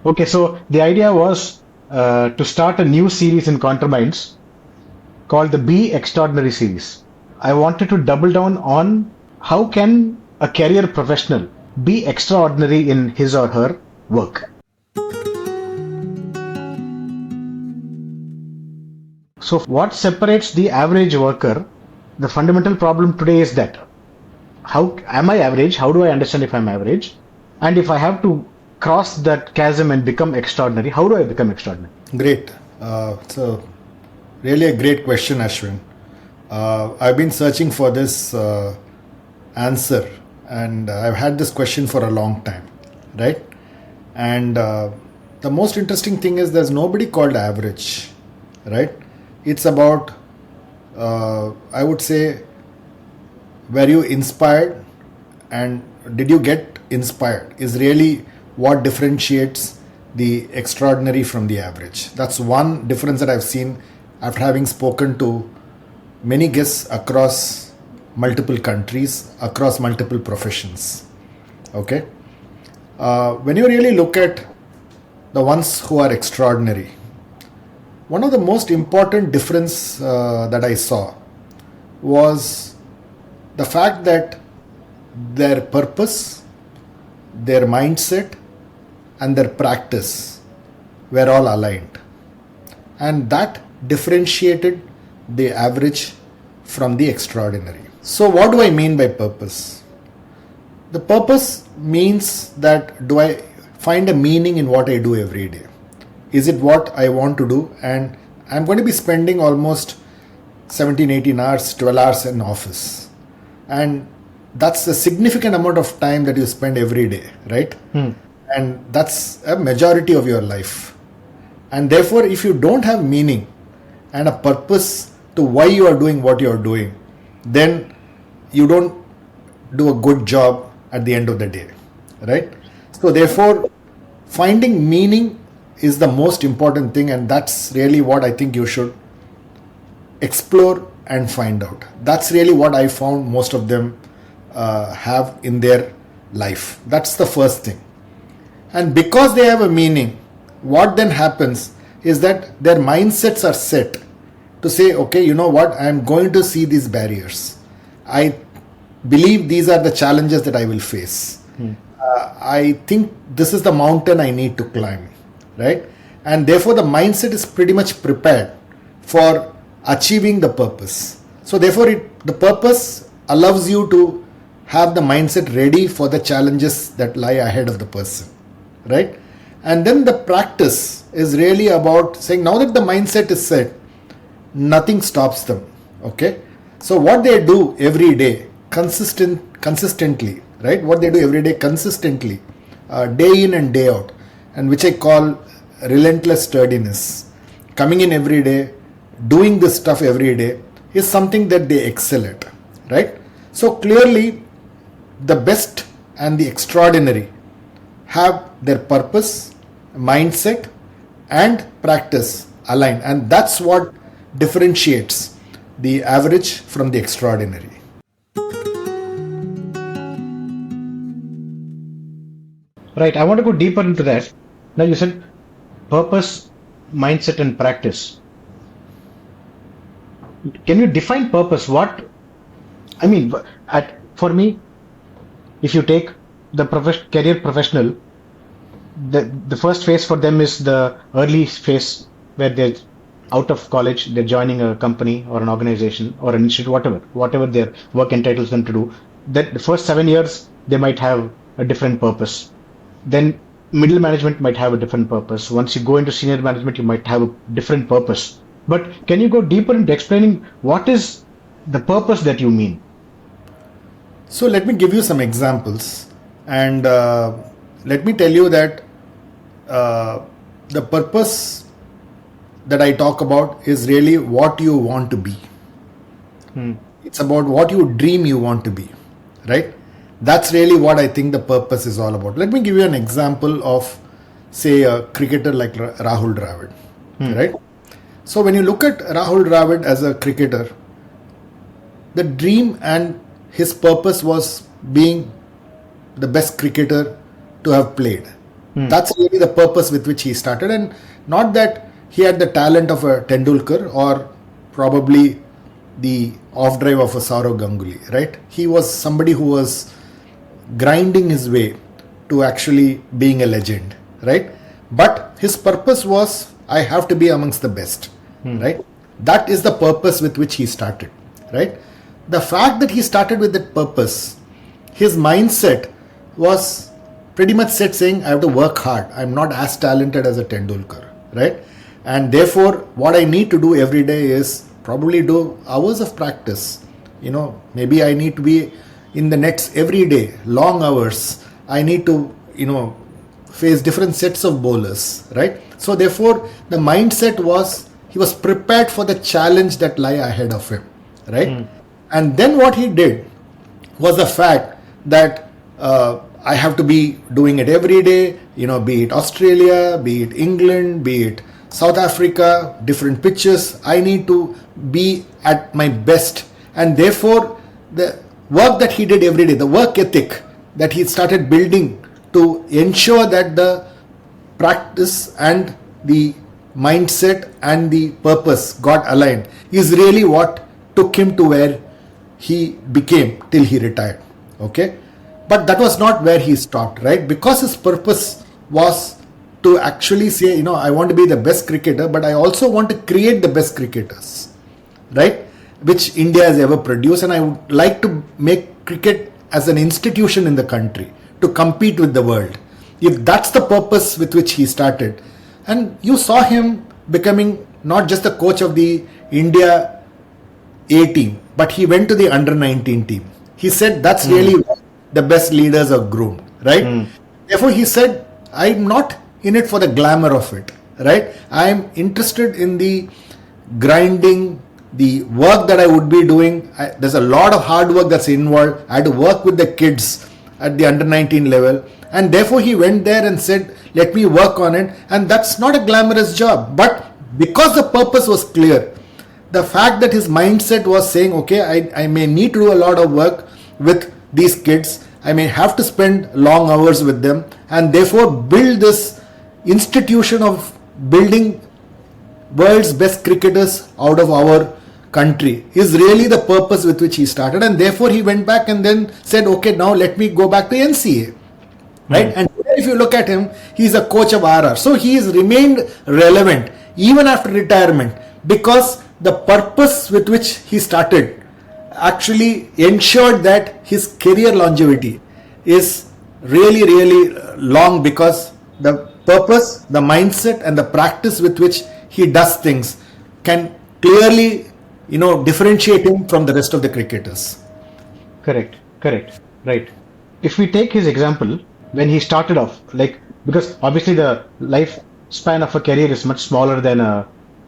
Okay, so the idea was to start a new series in Contraminds called the Be Extraordinary series. I wanted to double down on how can a career professional be extraordinary in his or her work. So what separates the average worker? The fundamental problem today is that how am I average? How do I understand if I'm average? And if I have to cross that chasm and become extraordinary, how do I become extraordinary? Great. So, really a great question, Ashwin. I've been searching for this answer, and I've had this question for a long time, right? And the most interesting thing is there's nobody called average, right? It's about, I would say, were you inspired and did you get inspired is really what differentiates the extraordinary from the average. That's one difference that I've seen after having spoken to many guests across multiple countries, across multiple professions. Okay, when you really look at the ones who are extraordinary, one of the most important difference that I saw was the fact that their purpose, their mindset, and their practice were all aligned. And that differentiated the average from the extraordinary. So, what do I mean by purpose? The purpose means that do I find a meaning in what I do every day? Is it what I want to do? And I'm going to be spending almost 17, 18 hours, 12 hours in office. And that's a significant amount of time that you spend every day, right? And that's a majority of your life. And therefore, if you don't have meaning and a purpose to why you are doing what you are doing, then you don't do a good job at the end of the day, right? So therefore, finding meaning is the most important thing, and that's really what I think you should explore and find out. That's really what I found most of them have in their life. That's the first thing. And because they have a meaning, what then happens is that their mindsets are set to say, okay, you know what, I'm going to see these barriers. I believe these are the challenges that I will face. I think this is the mountain I need to climb, right? And therefore the mindset is pretty much prepared for achieving the purpose. So therefore the purpose allows you to have the mindset ready for the challenges that lie ahead of the person, right? And then the practice is really about saying, now that the mindset is set, nothing stops them. Okay, so what they do every day consistently, right? What they do every day consistently, day in and day out, and which I call relentless sturdiness, coming in every day, doing this stuff every day, is something that they excel at, right? So clearly the best and the extraordinary have their purpose, mindset, and practice aligned, and that's what differentiates the average from the extraordinary. Right, I want to go deeper into that. Now you said purpose, mindset, and practice. Can you define purpose? What I mean, for me, if you take the career professional, the first phase for them is the early phase where they're out of college, they're joining a company or an organization or an institute, whatever their work entitles them to do. That the first 7 years they might have a different purpose. Then middle management might have a different purpose. Once you go into senior management, you might have a different purpose. But can you go deeper into explaining what is the purpose that you mean? So let me give you some examples, and let me tell you that the purpose that I talk about is really what you want to be. It's about what you dream you want to be, right? That's really what I think the purpose is all about. Let me give you an example of, say, a cricketer like Rahul Dravid, right? So when you look at Rahul Dravid as a cricketer, the dream and his purpose was being the best cricketer to have played. That's really the purpose with which he started, and not that he had the talent of a Tendulkar or probably the off drive of a Saurav Ganguly, right? He was somebody who was grinding his way to actually being a legend, right? But his purpose was, I have to be amongst the best, right? That is the purpose with which he started, right? The fact that he started with that purpose, his mindset was pretty much set saying, I have to work hard. I'm not as talented as a Tendulkar, right? And therefore, what I need to do every day is probably do hours of practice. Maybe I need to be in the nets every day, long hours. I need to, face different sets of bowlers, right? So therefore, the mindset was he was prepared for the challenge that lie ahead of him, right? And then what he did was the fact that I have to be doing it every day, be it Australia, be it England, be it South Africa, different pitches. I need to be at my best. And therefore, the work that he did every day, the work ethic that he started building to ensure that the practice and the mindset and the purpose got aligned is really what took him to where he became till he retired. Okay, but that was not where he stopped, right? Because his purpose was to actually say, I want to be the best cricketer, but I also want to create the best cricketers, right? Which India has ever produced, and I would like to make cricket as an institution in the country to compete with the world. If that's the purpose with which he started, and you saw him becoming not just the coach of the India A team, but he went to the under 19 team. He said that's really where the best leaders are groomed, right? Therefore, he said, I'm not in it for the glamour of it, right? I'm interested in the grinding, the work that I would be doing. There's a lot of hard work that's involved. I had to work with the kids at the under 19 level, and therefore he went there and said, let me work on it. And that's not a glamorous job, but because the purpose was clear, the fact that his mindset was saying, okay, I may need to do a lot of work with these kids, I may have to spend long hours with them, and therefore build this institution of building world's best cricketers out of our country is really the purpose with which he started. And therefore he went back and then said, okay, now let me go back to NCA, right? And if you look at him, he's a coach of RR, so he has remained relevant even after retirement, because the purpose with which he started actually ensured that his career longevity is really, really long, because the purpose, the mindset, and the practice with which he does things can clearly, differentiate him from the rest of the cricketers. Correct. Right. If we take his example, when he started off, because obviously the lifespan of a career is much smaller than a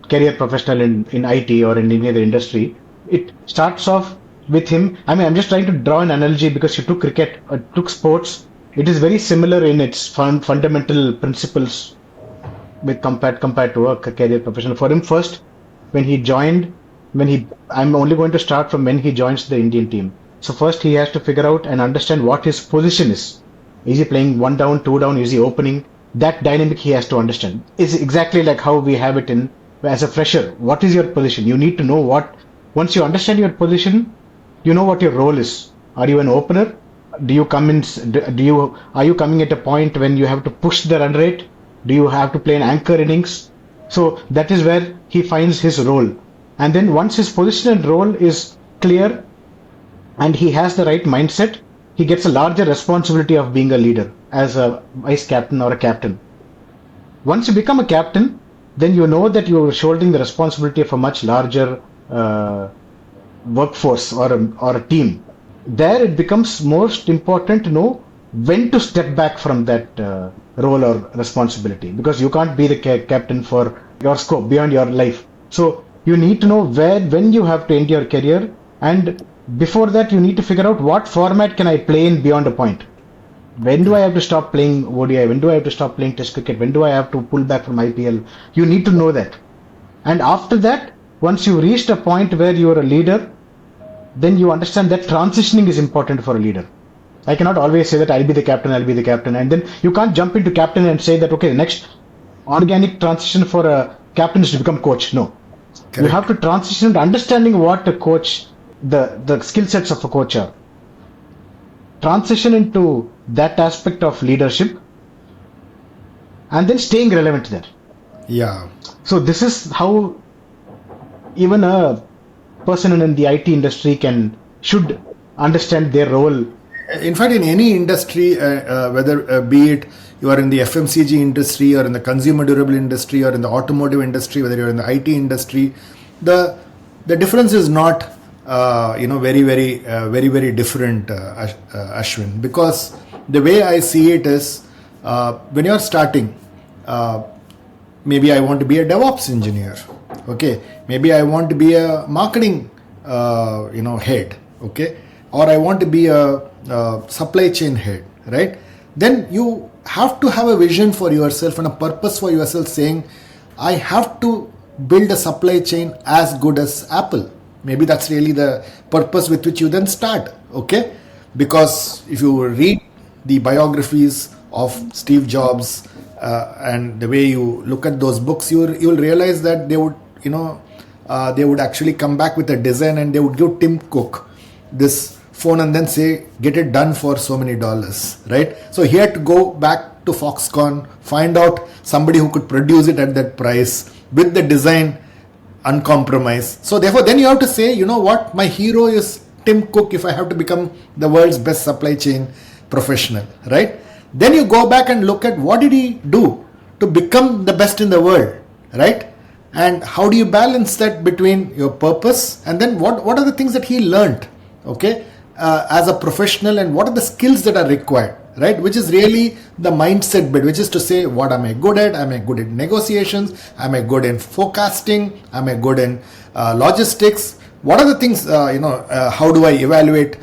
career professional in IT or in any other industry. It starts off with him. I'm just trying to draw an analogy because you took cricket, took sports. It is very similar in its fundamental principles with compared to a career professional. For him, first, I'm only going to start from when he joins the Indian team. So first he has to figure out and understand what his position is. Is he playing 1 down, 2 down? Is he opening? That dynamic he has to understand. Is exactly like how we have it as a fresher. What is your position? You need to know once you understand your position, you know what your role is. Are you an opener? Do you come in? Are you coming at a point when you have to push the run rate? Do you have to play an anchor innings? So that is where he finds his role. And then once his position and role is clear and he has the right mindset, he gets a larger responsibility of being a leader as a vice captain or a captain. Once you become a captain, then you know that you're shouldering the responsibility of a much larger workforce or a team. There it becomes most important to know when to step back from that role or responsibility, because you can't be the captain for your scope beyond your life. So you need to know when you have to end your career, and before that you need to figure out what format can I play in beyond a point. When do I have to stop playing ODI? When do I have to stop playing Test cricket? When do I have to pull back from IPL? You need to know that. And after that, once you reached a point where you are a leader, then you understand that transitioning is important for a leader. I cannot always say that I'll be the captain, I'll be the captain. And then you can't jump into captain and say that, okay, the next organic transition for a captain is to become coach. No. You have Correct. to transition into understanding what a coach, the skill sets of a coach are. Transition into that aspect of leadership and then staying relevant there. Yeah. So this is how even a person in the IT industry should understand their role. In fact, in any industry, whether be it you are in the FMCG industry or in the consumer durable industry or in the automotive industry, whether you're in the IT industry, the difference is not very different, Ashwin. Because the way I see it is, when you're starting, maybe I want to be a DevOps engineer. Okay, maybe I want to be a marketing head. Okay, or I want to be a supply chain head, right? Then you have to have a vision for yourself and a purpose for yourself, saying I have to build a supply chain as good as Apple. Maybe that's really the purpose with which you then start. Okay, because if you read the biographies of Steve Jobs, and the way you look at those books, you'll realize that they would actually come back with a design and they would give Tim Cook this phone and then say, get it done for so many dollars, right? So he had to go back to Foxconn, find out somebody who could produce it at that price with the design uncompromised. So therefore, then you have to say, you know what, my hero is Tim Cook if I have to become the world's best supply chain professional, right? Then you go back and look at what did he do to become the best in the world, right? And how do you balance that between your purpose and then what are the things that he learned, okay, as a professional, and what are the skills that are required, right? Which is really the mindset bit, which is to say, what am I good at? Am I good at negotiations? Am I good in forecasting? Am I good in logistics? What are the things, how do I evaluate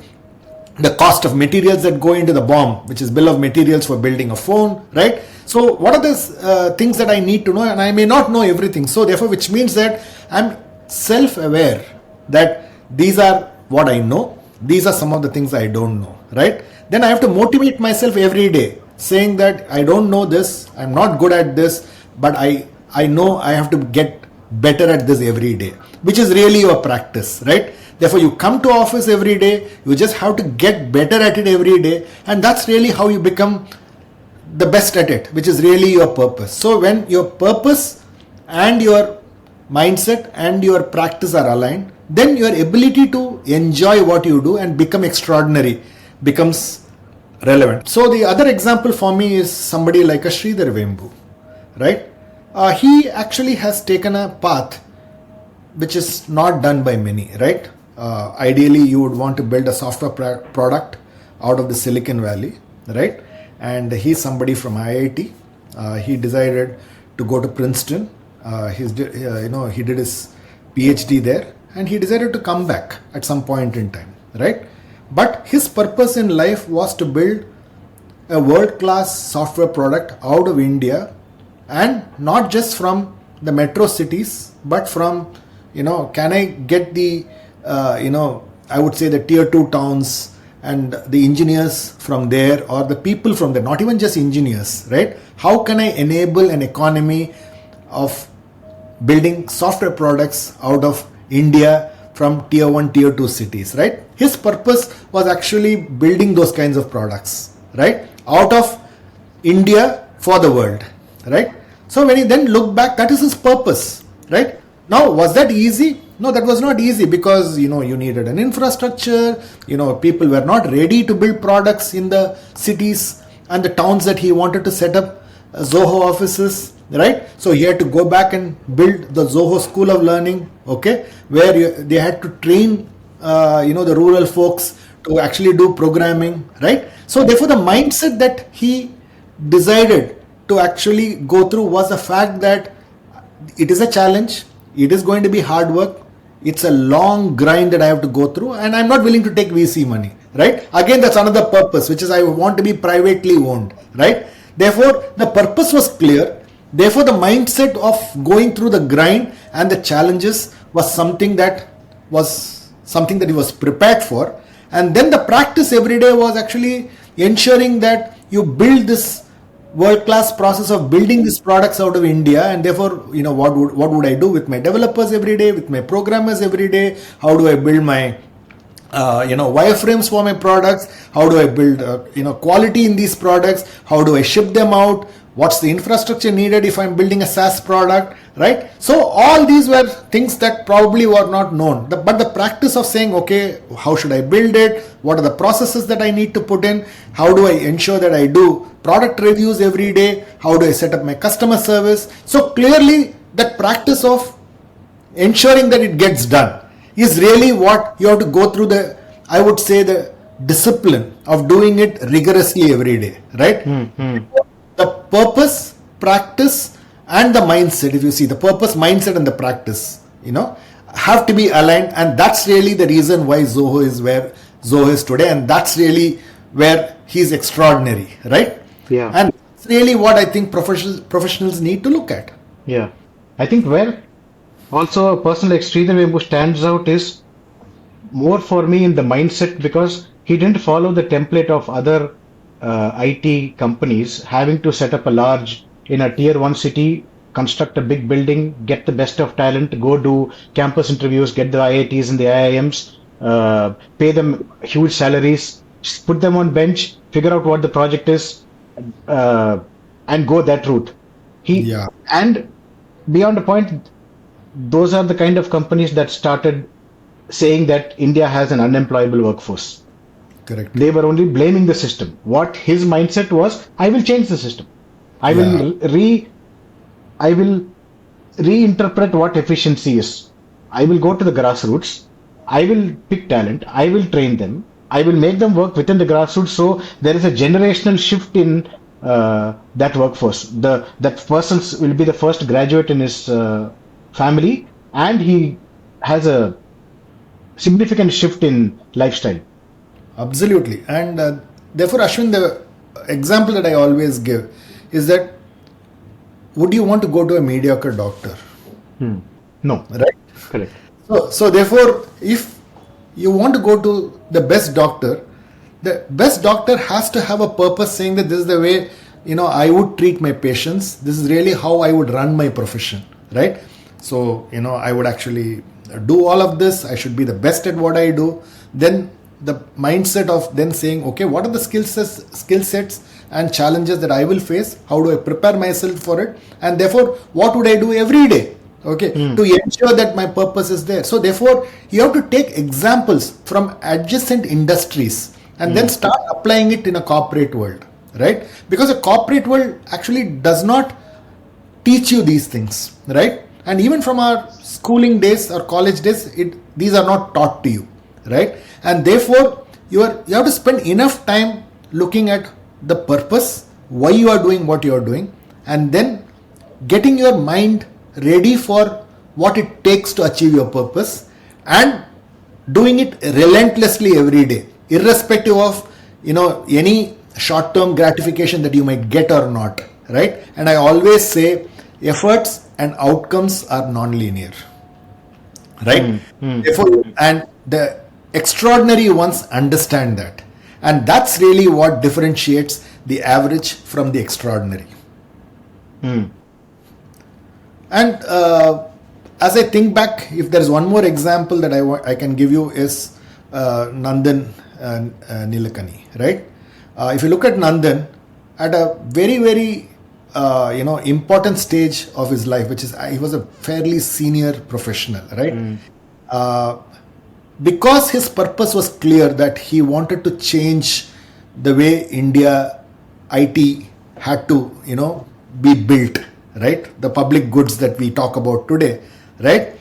the cost of materials that go into the BOM, which is bill of materials for building a phone, right? So what are the things that I need to know, and I may not know everything. So therefore, which means that I'm self-aware that these are what I know, these are some of the things I don't know, right? Then I have to motivate myself every day, saying that I don't know this, I'm not good at this, but I know I have to get better at this every day, which is really your practice, right? Therefore, you come to office every day, you just have to get better at it every day, and that's really how you become the best at it, which is really your purpose. So when your purpose and your mindset and your practice are aligned, then your ability to enjoy what you do and become extraordinary becomes relevant. So the other example for me is somebody like a Sridhar Vembu, right? He actually has taken a path which is not done by many, right? Ideally, you would want to build a software product out of the Silicon Valley, right? And he's somebody from IIT. He decided to go to Princeton. He did his PhD there, and he decided to come back at some point in time, right? But his purpose in life was to build a world-class software product out of India, and not just from the metro cities, but from, can I get the, I would say the tier 2 towns and the engineers from there, or the people from there, not even just engineers, right? How can I enable an economy of building software products out of India from tier 1, tier 2 cities, right? His purpose was actually building those kinds of products, right? Out of India for the world, right? So when he then looked back, that is his purpose, right? Now, was that easy? No, that was not easy, because, you needed an infrastructure, people were not ready to build products in the cities and the towns that he wanted to set up Zoho offices, right? So he had to go back and build the Zoho School of Learning, okay, where they had to train, the rural folks to actually do programming, right? So therefore, the mindset that he decided to actually go through was the fact that it is a challenge, it is going to be hard work, it's a long grind that I have to go through, and I'm not willing to take VC money, right? Again, that's another purpose, which is I want to be privately owned, right? Therefore, the purpose was clear. Therefore, the mindset of going through the grind and the challenges was something that he was prepared for. And then the practice every day was actually ensuring that you build this world-class process of building these products out of India. And therefore, what would I do with my developers every day, with my programmers every day? How do I build my wireframes for my products? How do I build quality in these products? How do I ship them out? What's the infrastructure needed if I'm building a SaaS product, right? So all these were things that probably were not known. But the practice of saying, okay, how should I build it? What are the processes that I need to put in? How do I ensure that I do product reviews every day? How do I set up my customer service? So clearly that practice of ensuring that it gets done is really what you have to go through the discipline of doing it rigorously every day, right? The purpose, practice, and the mindset, if you see the purpose, mindset, and the practice, have to be aligned. And that's really the reason why Zoho is where Zoho is today. And that's really where he's extraordinary, right? Yeah. And it's really what I think professionals need to look at. Yeah. I think where also a person like Sridhar Vembu stands out is more for me in the mindset, because he didn't follow the template of other IT companies having to set up in a tier 1 city, construct a big building, get the best of talent, go do campus interviews, get the IITs and the IIMs, pay them huge salaries, put them on bench, figure out what the project is, and go that route. And beyond a point, those are the kind of companies that started saying that India has an unemployable workforce. Correct. They were only blaming the system. What his mindset was, I will change the system. I will reinterpret what efficiency is. I will go to the grassroots. I will pick talent. I will train them. I will make them work within the grassroots. So there is a generational shift in that workforce. That person will be the first graduate in his family, and he has a significant shift in lifestyle. Absolutely. And therefore, Ashwin, the example that I always give is that, would you want to go to a mediocre doctor? No. Right? Correct. So therefore, if you want to go to the best doctor has to have a purpose, saying that this is the way, I would treat my patients. This is really how I would run my profession, right? So, I would actually do all of this. I should be the best at what I do. Then the mindset of then saying, okay, what are the skill sets and challenges that I will face? How do I prepare myself for it? And therefore, what would I do every day? Okay, to ensure that my purpose is there. So therefore, you have to take examples from adjacent industries and then start applying it in a corporate world, right? Because a corporate world actually does not teach you these things, right? And even from our schooling days or college days, these are not taught to you, right? And therefore, you have to spend enough time looking at the purpose, why you are doing what you are doing, and then getting your mind ready for what it takes to achieve your purpose, and doing it relentlessly every day, irrespective of any short-term gratification that you might get or not, right? And I always say efforts and outcomes are non-linear, right? Therefore, and the extraordinary ones understand that, and that's really what differentiates the average from the extraordinary. And as I think back, if there's one more example that I can give you is Nandan Nilekani, right? If you look at Nandan at a very, very important stage of his life, which is he was a fairly senior professional, right? Because his purpose was clear, that he wanted to change the way India IT had to, be built, right? The public goods that we talk about today, right?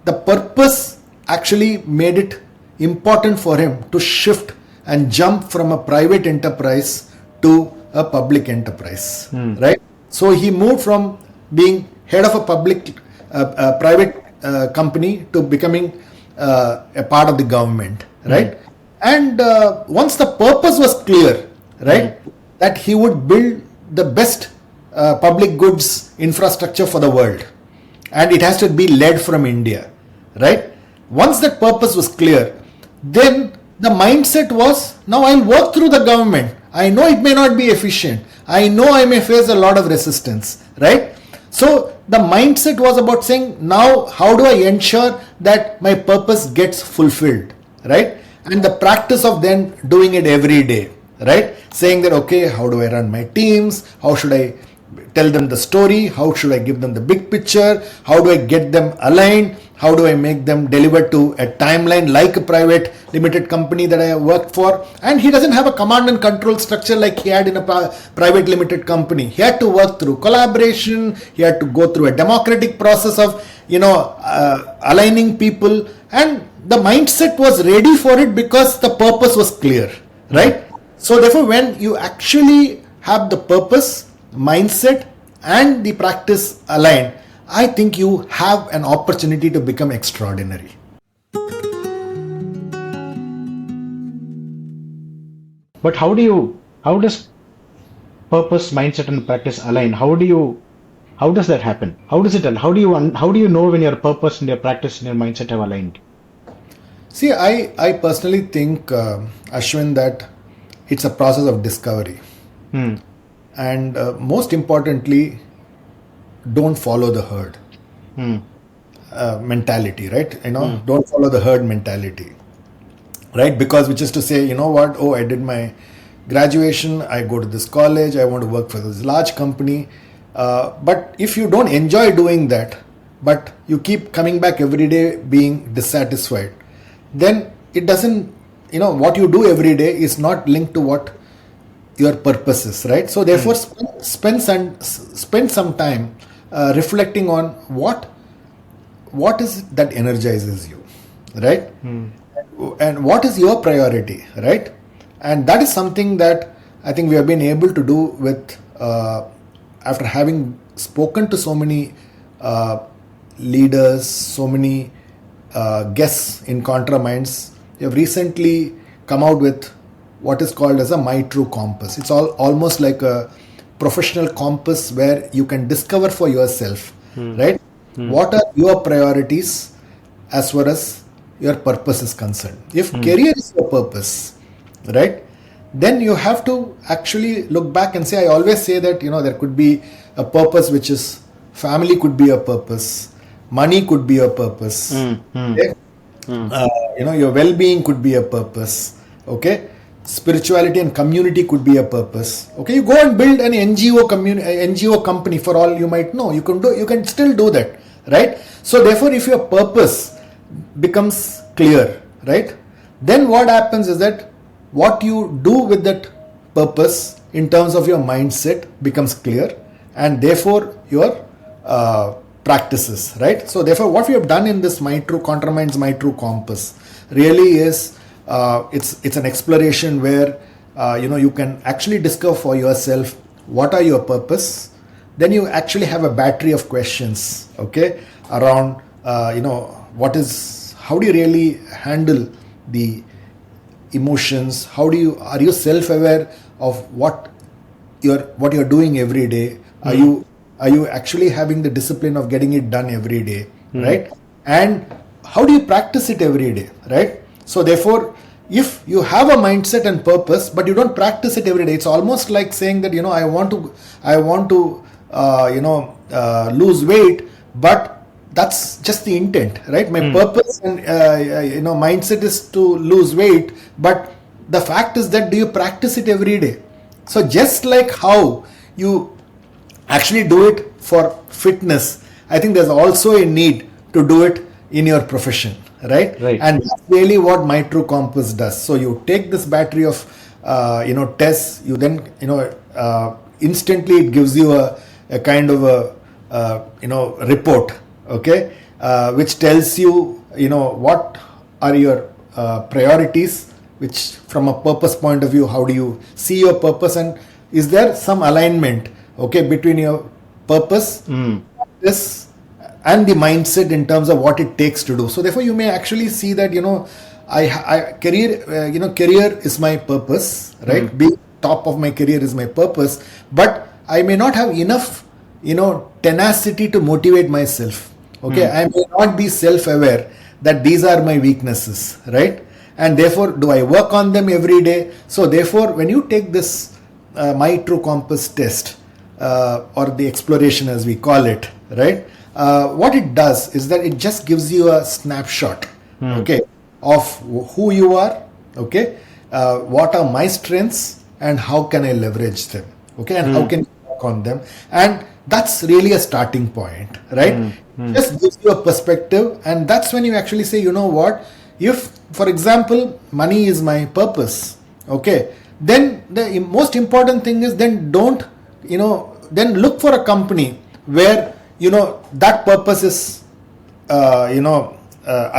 The purpose actually made it important for him to shift and jump from a private enterprise to a public enterprise, right? So he moved from being head of a private company to becoming a part of the government, right? And once the purpose was clear, right, that he would build the best public goods infrastructure for the world, and it has to be led from India, right? Once that purpose was clear, then The mindset was, now I'll work through the government. I know it may not be efficient. I know I may face a lot of resistance, right? So the mindset was about saying, now how do I ensure that my purpose gets fulfilled, right? And the practice of then doing it every day, right? Saying that, okay, how do I run my teams? How should I tell them the story? How should I give them the big picture? How do I get them aligned? How do I make them deliver to a timeline like a private limited company that I worked for? And he doesn't have a command and control structure like he had in a private limited company. He had to work through collaboration. He had to go through a democratic process of, aligning people. And the mindset was ready for it because the purpose was clear, right? So therefore, when you actually have the purpose, mindset, and the practice aligned, I think you have an opportunity to become extraordinary. But how does purpose, mindset, and practice align? How does that happen? How do you know when your purpose and your practice and your mindset have aligned? See, I personally think, Ashwin, that it's a process of discovery. And most importantly, don't follow the herd mentality, right? Don't follow the herd mentality, right? Because which is to say, you know what? Oh, I did my graduation. I go to this college. I want to work for this large company. But if you don't enjoy doing that, but you keep coming back every day being dissatisfied, then it doesn't, what you do every day is not linked to what your purpose is, right? So therefore, spend some time reflecting on what is it that energizes you, right? And what is your priority, right? And that is something that I think we have been able to do with after having spoken to so many leaders, so many guests in Contra Minds. We have recently come out with what is called as a My True Compass. It's almost like a professional compass where you can discover for yourself, right? What are your priorities as far as your purpose is concerned? If career is your purpose, right, then you have to actually look back and say, I always say that, there could be a purpose which is family could be a purpose, money could be a purpose, okay? Your well-being could be a purpose, okay? Spirituality and community could be a purpose. Okay, you go and build an NGO company for all you might know. You can still do that, right? So therefore, if your purpose becomes clear, right, then what happens is that what you do with that purpose in terms of your mindset becomes clear, and therefore your practices, right? So therefore, what we have done in this Contra Minds My True Compass really is it's an exploration where you can actually discover for yourself what are your purpose. Then you actually have a battery of questions, okay, around how do you really handle the emotions? Are you self-aware of what you're doing every day? Are you actually having the discipline of getting it done every day, right? And how do you practice it every day, right? So therefore, if you have a mindset and purpose, but you don't practice it every day, it's almost like saying that, I want to lose weight, but that's just the intent, right? My purpose and mindset is to lose weight, but the fact is that do you practice it every day? So just like how you actually do it for fitness, I think there's also a need to do it in your profession, right? And that's really what My True Compass does. So you take this battery of tests, you then instantly it gives you a kind of a report, okay, which tells you what are your priorities, which from a purpose point of view, how do you see your purpose, and is there some alignment, okay, between your purpose, this, and the mindset in terms of what it takes to do. So therefore, you may actually see that career is my purpose, right? Being top of my career is my purpose, but I may not have enough, tenacity to motivate myself. Okay, I may not be self-aware that these are my weaknesses, right? and therefore do I work on them every day? So therefore, when you take this My True Compass test, or the exploration as we call it, right? What it does is that it just gives you a snapshot, okay, of who you are, okay, what are my strengths and how can I leverage them, okay, and how can I work on them, and that's really a starting point, right? Just gives you a perspective, and that's when you actually say, you know what, if, for example, money is my purpose, okay, then the most important thing is then don't, then look for a company where, that purpose is,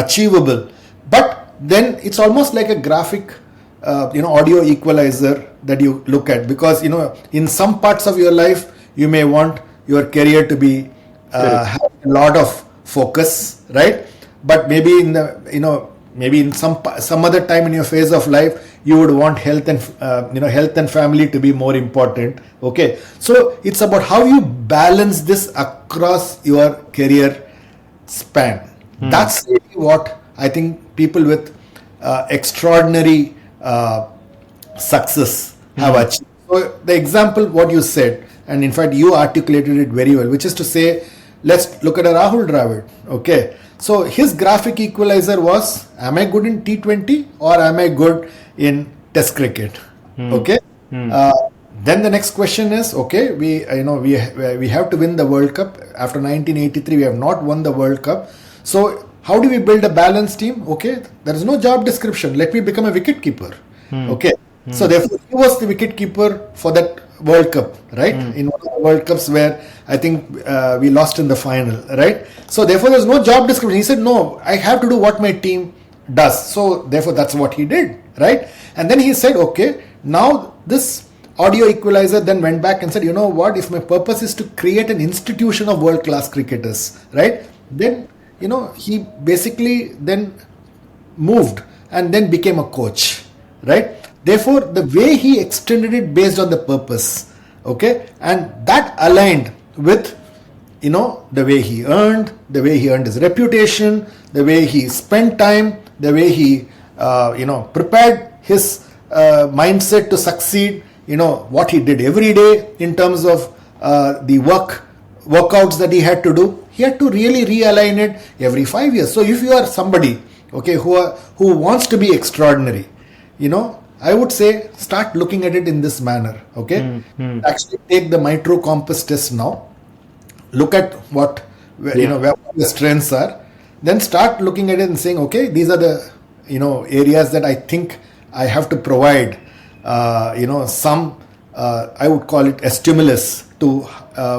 achievable. But then it's almost like a graphic, audio equalizer that you look at, because, in some parts of your life, you may want your career to be, have a lot of focus, right? But maybe in the, maybe in some other time in your phase of life, you would want health and health and family to be more important, okay? So it's about how you balance this across your career span. That's really what I think people with extraordinary success have achieved. So the example what you said, and in fact you articulated it very well, which is to say, let's look at a Rahul Dravid, okay? So his graphic equalizer was, am I good in T20 or am I good in Test cricket? Okay. Then the next question is, okay, we have to win the World Cup. After 1983, we have not won the World Cup. So how do we build a balanced team? Okay, there is no job description. Let me become a wicket keeper. Okay. So therefore, he was the wicket keeper for that World Cup, right? In one of the World Cups where I think we lost in the final, right? So therefore, there's no job description. He said, no, I have to do what my team does. So therefore, that's what he did, right? And then he said, okay, now this audio equalizer then went back and said, you know what, if my purpose is to create an institution of world-class cricketers, right? Then, he basically then moved and then became a coach, right? Therefore, the way he extended it based on the purpose, okay, and that aligned with, the way he earned his reputation, the way he spent time, the way he, prepared his mindset to succeed, what he did every day in terms of the workouts that he had to do. He had to really realign it every 5 years. So if you are somebody, okay, who wants to be extraordinary, I would say start looking at it in this manner, okay? Actually take the My True Compass test now. Look at where the strengths are. Then start looking at it and saying, okay, these are the, areas that I think I have to provide, some, I would call it a stimulus to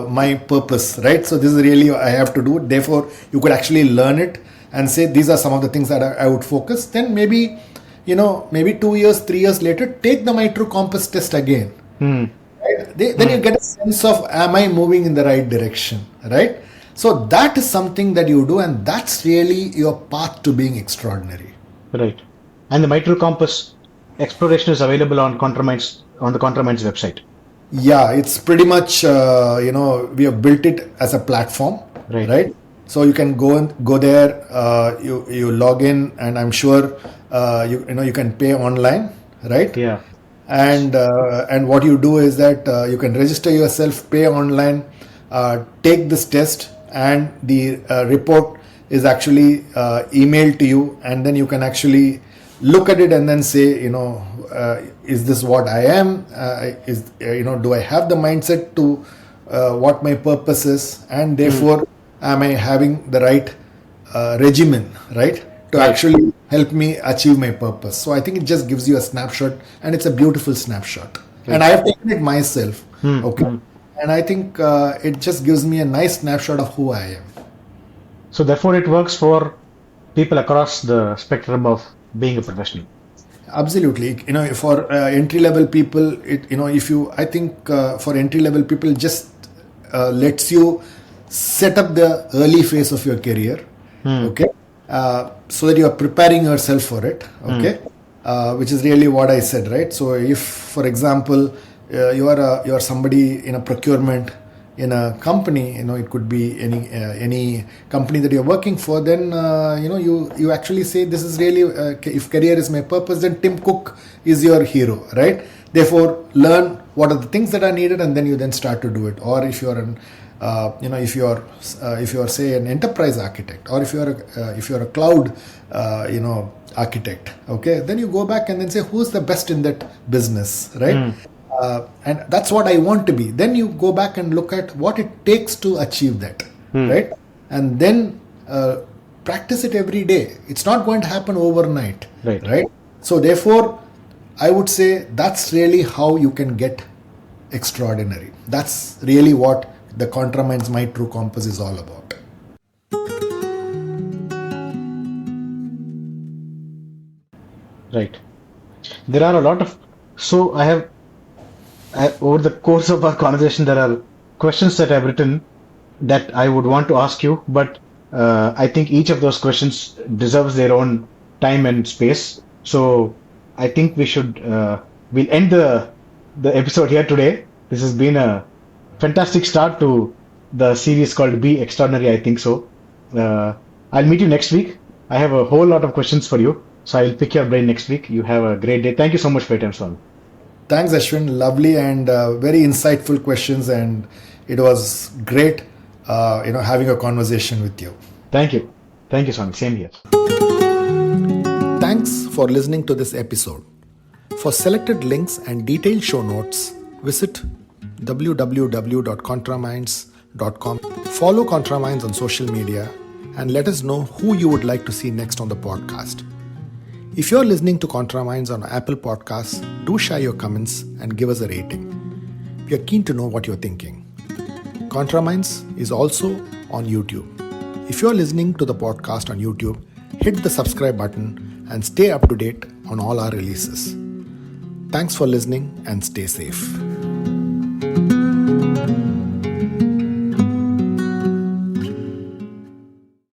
my purpose, right? So this is really I have to do. Therefore, you could actually learn it and say, these are some of the things that I would focus. Then maybe 2 years, 3 years later, take the My True Compass test again. Right? Then you get a sense of, am I moving in the right direction, right? So that is something that you do, and that's really your path to being extraordinary. Right. And the My True Compass exploration is available on the ContraMinds website. Yeah, it's pretty much, we have built it as a platform, right? So you can go there, you log in, and I'm sure you can pay online, right? Yeah. And what you do is that you can register yourself, pay online, take this test, and the report is actually emailed to you, and then you can actually look at it and then say, is this what I am? Do I have the mindset to what my purpose is, and therefore am I having the right regimen, right, to actually help me achieve my purpose? So I think it just gives you a snapshot, and it's a beautiful snapshot. And I have taken it myself, okay, and I think it just gives me a nice snapshot of who I am. So therefore, it works for people across the spectrum of being a professional. Absolutely. For entry-level people, I think for entry-level people, just lets you set up the early phase of your career, okay, so that you are preparing yourself for it, okay, which is really what I said, right? So if, for example, you are somebody in a procurement, in a company, it could be any company that you're working for, then you actually say, this is really, if career is my purpose, then Tim Cook is your hero, right? Therefore, learn what are the things that are needed, and then you then start to do it. Or if you're if you're say an enterprise architect, or if you're a cloud architect, okay, then you go back and then say, who's the best in that business, right? And that's what I want to be. Then you go back and look at what it takes to achieve that, right? And then practice it every day. It's not going to happen overnight, right? So therefore, I would say that's really how you can get extraordinary. That's really what the ContraMinds My True Compass is all about. Right. There are a lot of, so I have, over the course of our conversation, there are questions that I've written that I would want to ask you, but I think each of those questions deserves their own time and space. So I think we'll end the episode here today. This has been a fantastic start to the series called Be Extraordinary, I think so. I'll meet you next week. I have a whole lot of questions for you, so I'll pick your brain next week. You have a great day. Thank you so much for your time, Swami. Thanks, Ashwin. Lovely and very insightful questions, and it was great, having a conversation with you. Thank you. Thank you, Swami. Same here. Thanks for listening to this episode. For selected links and detailed show notes, visit www.contraminds.com. Follow ContraMinds on social media and let us know who you would like to see next on the podcast. If you're listening to ContraMinds on Apple Podcasts, do share your comments and give us a rating. We are keen to know what you're thinking. ContraMinds is also on YouTube. If you're listening to the podcast on YouTube, hit the subscribe button and stay up to date on all our releases. Thanks for listening and stay safe.